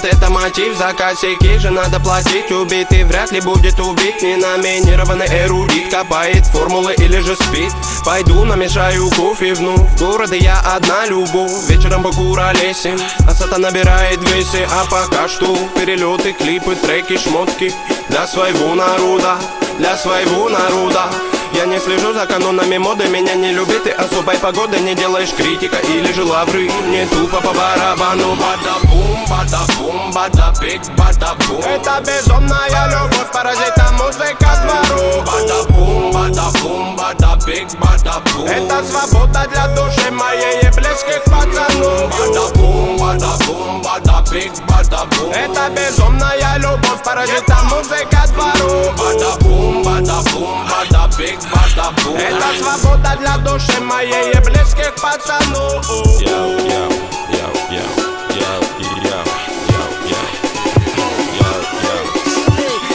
помнит, это мотив. За косяки же надо платить. Убитый вряд ли будет убит. Не номинированный эрудит копает формулы или же спит. Пойду намешаю кофе вновь. В городе я одна любовь. Вечером покуролесим, а сата набирает весе. А пока что перелеты, клипы, треки, шмотки для своего народа, для своего народа. Я не слежу за канонами моды, меня не любит и особой погоды. Не делаешь критика или же лавры, не тупо по барабану. Бада-бум, бада-бум, бада-биг, бада-бум. Это безумная любовь, паразита, музыка двору. Бада-бум, бада-бум, бада-биг, бада-бум. Это свобода для души моей и близких пацанов. Бада-бум, бада-бум, бада-биг, бада-бум. Это безумная любовь, паразита, музыка двору. Бада-бум, бада-бум, бада-биг, бада-бум. Это свобода для души моей и близких пацанов.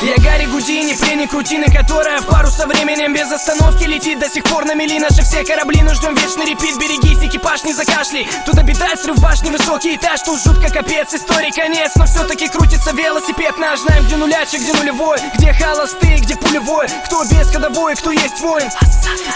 Я Гарри Гудини, пленник рутины, которая в пару со временем без остановки летит. До сих пор на мели наши все корабли, но ждем вечный репит. Берегись, экипаж, не закашляй. Тут обитает срыв башни, высокий этаж. Тут жутко капец, истории конец. Но все-таки крутится велосипед наш. Знаем, где нулячек, где нулевой, где холостые, где пулевой. Кто без ходовой, кто есть воин,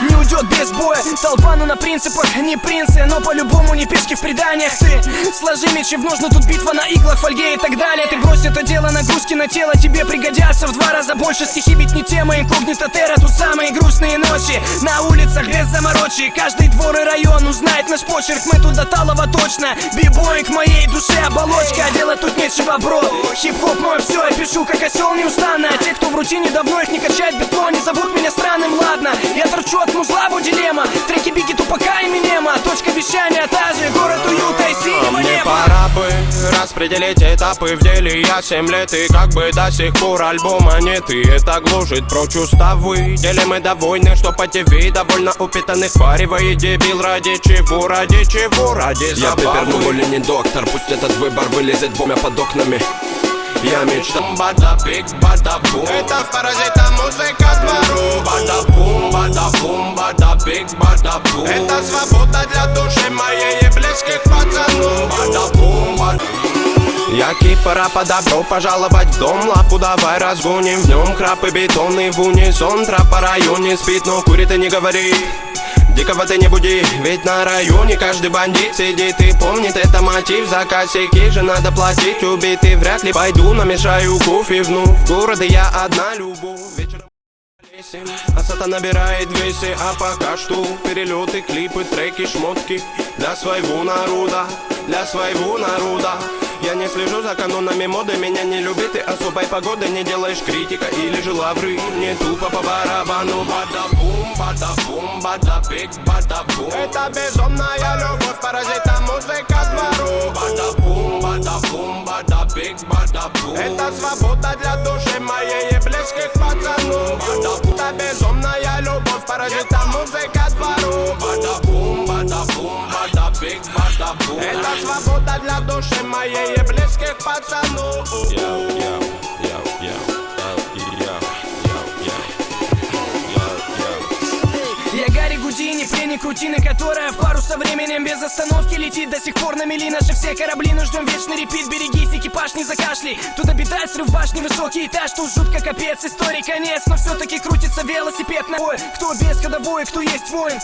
не уйдет без боя. Толпа, но на принципах, не принцы, но по-любому не пешки в преданиях. Ты сложи мечи в ножны, тут битва на иглах, фольге и так далее. Ты брось это дело, нагрузки на тело тебе пригодятся в 2 раза больше. Стихи ведь не тема, инкогнито терра. Тут самые грустные ночи на улицах без заморочи. Каждый двор и район узнает наш почерк. Мы тут до талого точно. Бибой к моей душе оболочка. Делать тут нечего, бро. Хип-хоп мой все, я пишу как осел неустанно. А те, кто в рутине давно их не качает бетло, не зовут меня странным, ладно. Я торчу от музла, дилемма. Треки Бигги, Тупака и Эминема. Точка вещания та же, город уюта и синего мне неба. пора бы распределить этапы в деле. Я 7 лет и как бы до сих пор альбома нет. И это гложет прочь уставы. Деле мы довольны, что по ТВ довольно упитанных паривает дебил. Ради чего, ради чего, ради забавы. Я пепер, но более не доктор. Пусть этот выбор вылезет бомя под окнами. Я мечтал. Бада-биг, бада-бум. Это паразита, музыка двору. Бада-бум, бада-бум, бада-биг, бада-бум. Это свобода для души моей и близких пацанов. Бада-бум, бада-бум. Я кипара подобро пожаловать в дом. Лапу давай разгоним, в нем храп и бетонный в унисон. Трап по районе спит, но курит и не говорит. Дикого ты не буди, ведь на районе каждый бандит сидит и помнит, это мотив. За косяки же надо платить, убитый вряд ли пойду намешаю кофе вновь. В городе я одна любовь, вечером а сата набирает весе. А пока что перелеты, клипы, треки, шмотки для своего народа, для своего народа. Я не слежу за канонами моды, меня не любит и особой погоды. Не делаешь критика или же лавры, не тупо по барабану. Бада-бум, бада-бум, бада-биг, бада-бум. Это безумная любовь, паразита, музыка двору. Бада-бум, бада-бум, бада-биг, бада-бум. Это свобода для души моей и близких пацанов. Бада-бум, это безумная любовь, паразита, музыка двору. Бада-бум, бада-бум, бада-биг, бада-бум. Это свобода для души моей и близких пацанов. Я Гарри Гудини, пленник рутины, которая в пару со временем без остановки летит. До сих пор на мели наши все корабли, но ждем вечный репит. Берегись, экипаж, не закашляй. Тут обитает срыв башни, высокий этаж. Тут жутко капец, истории конец. Но все-таки крутится велосипед на бой. Кто без ходовой, кто есть воин,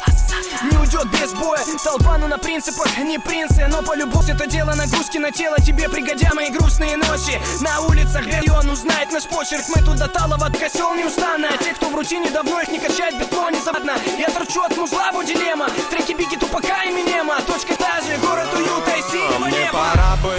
не уйдет без боя. Толпа, но на принципах, не принцы, но по любовь это дело, нагрузки на тело тебе пригодя мои грустные ночи. На улицах район узнает наш почерк. Мы тут до талого от косел неустанно. А те, кто в рутине давно их не качает бетло, не заводно. Я торчу от музла, дилемма. Треки Бигги, Тупака и Эминема. Точка та же, город уюта и синего мне неба. пора бы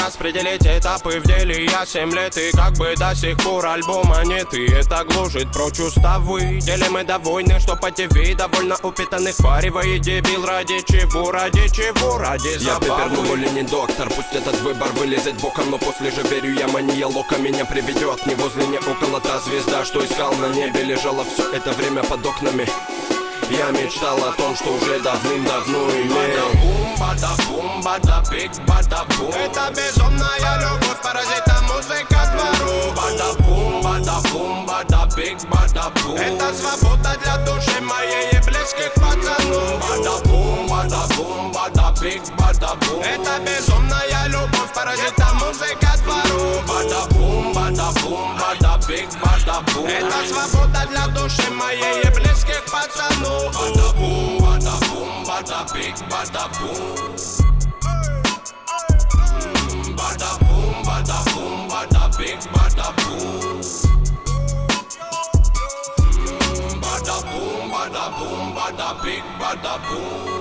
распределить этапы в деле. Я 7 лет и как бы до сих пор альбома нет. И это гложет прочь уставы. Деле мы довольны, что по ТВ довольно упитанных паривает дебил. Ради чего, ради чего, ради забавы. Я пепер, но более не доктор. Пусть этот выбор вылезет боком, но после же верю я, мания лока меня приведет. Не возле, не около та звезда, что искал на небе. Лежала все это время под окнами. Я мечтал о том, что уже давным-давно имел. Бада-бум, бада-бум, бада-биг, бада-бум. Это безумная любовь, паразита, музыка двору. Бада-бум, бада-бум, бада-биг, бада-бум. Это свобода для души моей и близких пацанов. Бада-бум, бада-бум, бада-биг, бада-бум. Это безумная любовь, паразита, музыка двору. бада-бум. Это свобода для души моей и близких пацанов. Бада-бум, бада-бум, бада-биг, бада-бум. Bada-boom, bada-boom, bada-big, bada-boom. Bada-boom, bada-boom, bada-big, bada-boom.